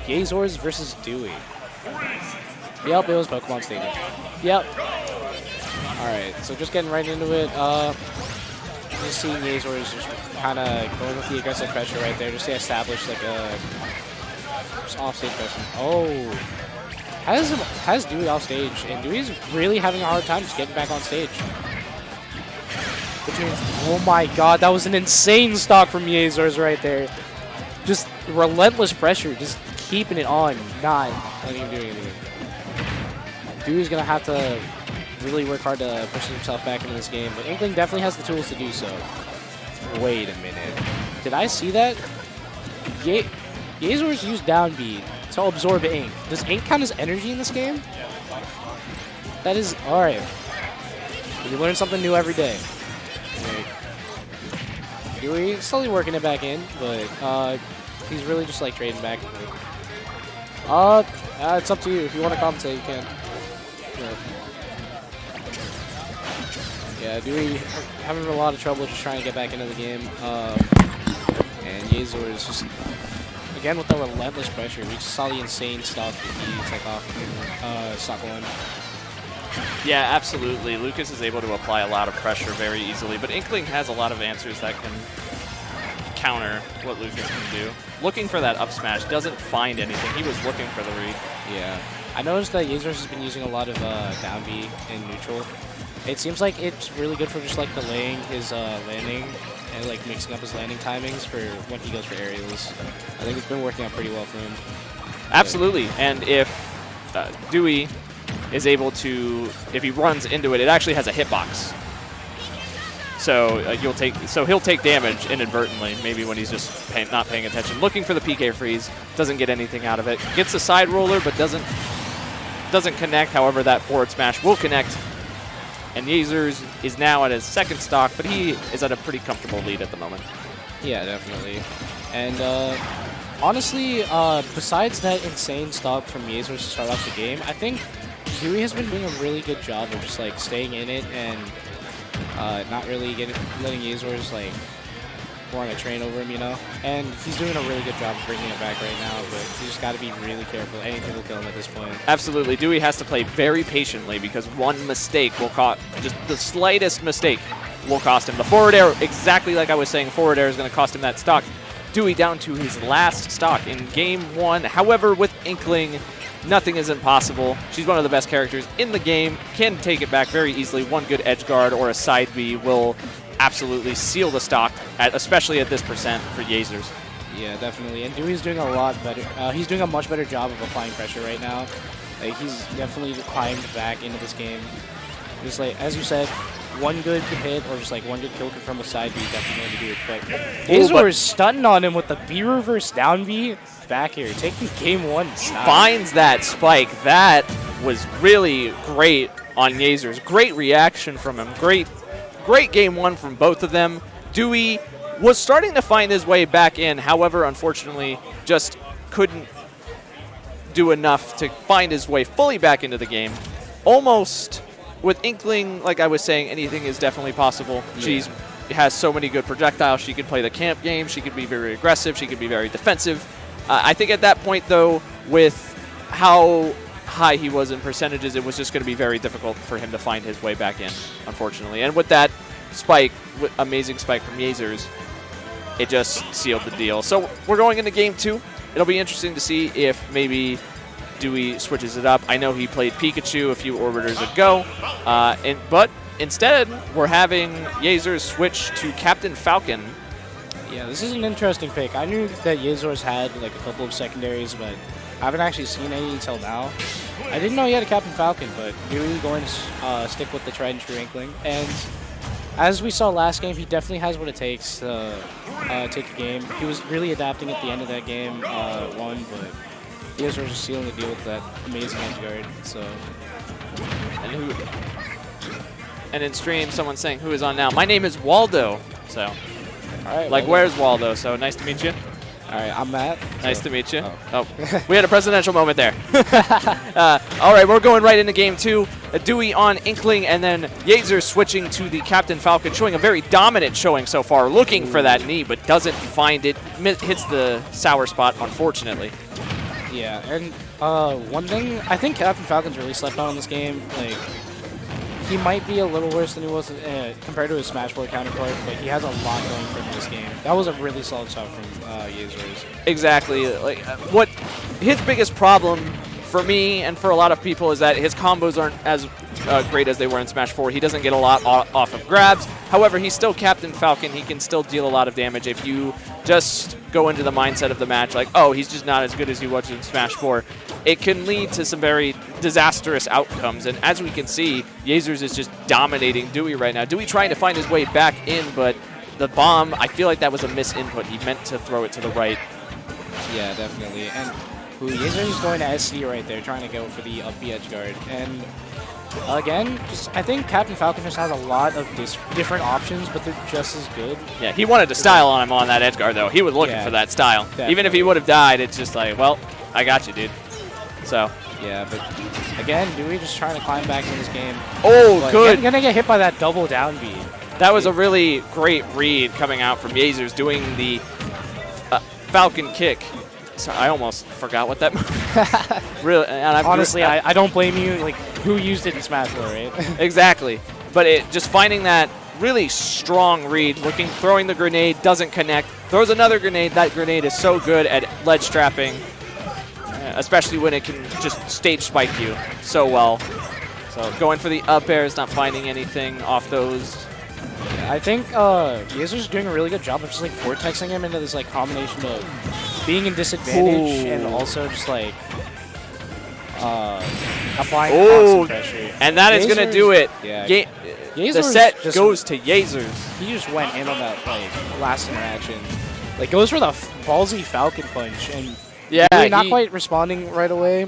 Yayzors versus Dewey. Yep, it was Pokemon Stadium. Yep. Alright, so just getting right into it. Just seeing Yayzors just kind of going with the aggressive pressure right there, just to establish like a off-stage pressure. Oh, has Dewey off stage, and Dewey's really having a hard time just getting back on stage. Oh my god, that was an insane stock from Yayzors right there. Just relentless pressure, just keeping it on, not letting him do anything. Dewey's gonna have to really work hard to push himself back into this game, but Inkling definitely has the tools to do so. Wait a minute. Did I see that? Yayzors used down B to absorb Ink. Does Ink count as energy in this game? That is alright. You learn something new every day. Dewey slowly working it back in, but he's really just like trading back. It's up to you. If you want to commentate, you can. Yeah, Dewey having a lot of trouble just trying to get back into the game. And Yayzors just, again, with the relentless pressure. We just saw the insane stuff that he took off stock one. Yeah, absolutely. Lucas is able to apply a lot of pressure very easily, but Inkling has a lot of answers that can counter what Lucas can do. Looking for that up smash, doesn't find anything. He was looking for the read. Yeah. I noticed that Yayzors has been using a lot of down B in neutral. It seems like it's really good for just like delaying his landing and like mixing up his landing timings for when he goes for aerials. I think it's been working out pretty well for him. Absolutely. And if Dewey is able to, if he runs into it, it actually has a hitbox. So he'll take damage inadvertently, maybe when he's just not paying attention. Looking for the PK freeze, doesn't get anything out of it. Gets a side roller, but doesn't connect. However, that forward smash will connect. And Yayzors is now at his second stock, but he is at a pretty comfortable lead at the moment. Yeah, definitely. And honestly, besides that insane stock from Yayzors to start off the game, I think Dewey has been doing a really good job of just like staying in it and not really letting Yayzors like want to train over him, you know? And he's doing a really good job of bringing it back right now, but you just got to be really careful. Anything will kill him at this point. Absolutely. Dewey has to play very patiently because one mistake will cost, just the slightest mistake will cost him. The forward air, exactly like I was saying, forward air is going to cost him that stock. Dewey down to his last stock in game one. However, with Inkling, nothing is impossible. She's one of the best characters in the game. Can take it back very easily. One good edge guard or a side B will absolutely seal the stock, especially at this percent for Yayzors. Yeah, definitely. And Dewey's doing a lot better. He's doing a much better job of applying pressure right now. Like, he's definitely climbed back into this game. Just like, as you said, one good hit or just like one good kill from a side B definitely going to do it quick. Yayzors is stunning on him with the B reverse down B back here, taking game one. Finds that spike. That was really great on Yayzors. Great reaction from him. Great game one from both of them. Dewey was starting to find his way back in. However, unfortunately, just couldn't do enough to find his way fully back into the game. Almost with Inkling, like I was saying, anything is definitely possible. Yeah. She has so many good projectiles. She could play the camp game. She could be very aggressive. She could be very defensive. I think at that point, though, with how high he was in percentages, it was just going to be very difficult for him to find his way back in, unfortunately. And with that spike, amazing spike from Yayzors, it just sealed the deal. So we're going into game two. It'll be interesting to see if maybe Dewey switches it up. I know he played Pikachu a few Orbiters ago, but instead we're having Yayzors switch to Captain Falcon. Yeah, this is an interesting pick. I knew that Yayzors had like a couple of secondaries, but I haven't actually seen any until now. I didn't know he had a Captain Falcon, but Dewey going to stick with the tried and true Inkling. And as we saw last game, he definitely has what it takes to take a game. He was really adapting at the end of that game one, but Yayzors just sealing the deal with that amazing edge guard. So, and in stream, someone's saying who is on now. My name is Waldo. So, all right, like, where's Waldo? So nice to meet you. All right, I'm Matt. Nice to meet you. Oh, we had a presidential moment there. All right, we're going right into game two. Dewey on Inkling, and then Yayzors switching to the Captain Falcon, showing a very dominant showing so far, looking for that knee, but doesn't find it. Hits the sour spot, unfortunately. Yeah, and one thing, I think Captain Falcon's really slept on in this game. Like, he might be a little worse than he was compared to his Smash 4 counterpart, but he has a lot going for him in this game. That was a really solid shot from Yayzors. Exactly. Like what his biggest problem for me and for a lot of people is that his combos aren't as great as they were in Smash 4. He doesn't get a lot off of grabs. However, he's still Captain Falcon. He can still deal a lot of damage if you just go into the mindset of the match like, oh, he's just not as good as he was in Smash 4. It can lead to some very disastrous outcomes. And as we can see, Yayzors is just dominating Dewey right now. Dewey trying to find his way back in, but the bomb, I feel like that was a misinput. He meant to throw it to the right. Yeah, definitely. And Yayzors is going to SC right there, trying to go for the up B edge guard. And again, I think Captain Falcon just has a lot of different options, but they're just as good. Yeah, he wanted to style on him on that edge guard, though. He was looking for that style. Definitely. Even if he would have died, it's just like, well, I got you, dude. So. Yeah, but again, Dewey just trying to climb back in this game. Oh, but good. Gonna get hit by that double down B. That was a really great read coming out from Yayzors doing the Falcon kick. So I almost forgot what that move. Really, and honestly, I don't blame you. Like, who used it in Smash 4, right? Exactly. But it just finding that really strong read, throwing the grenade, doesn't connect, throws another grenade. That grenade is so good at ledge trapping, especially when it can just stage spike you so well. So going for the up air is not finding anything off those. I think Yayzors is doing a really good job of just like vortexing him into this like combination of being in disadvantage and also just like applying constant pressure. And that is going to do it. Yeah. The set goes to Yayzors. He just went in on that like last interaction. Like goes for the ballsy Falcon punch and yeah, really not quite responding right away.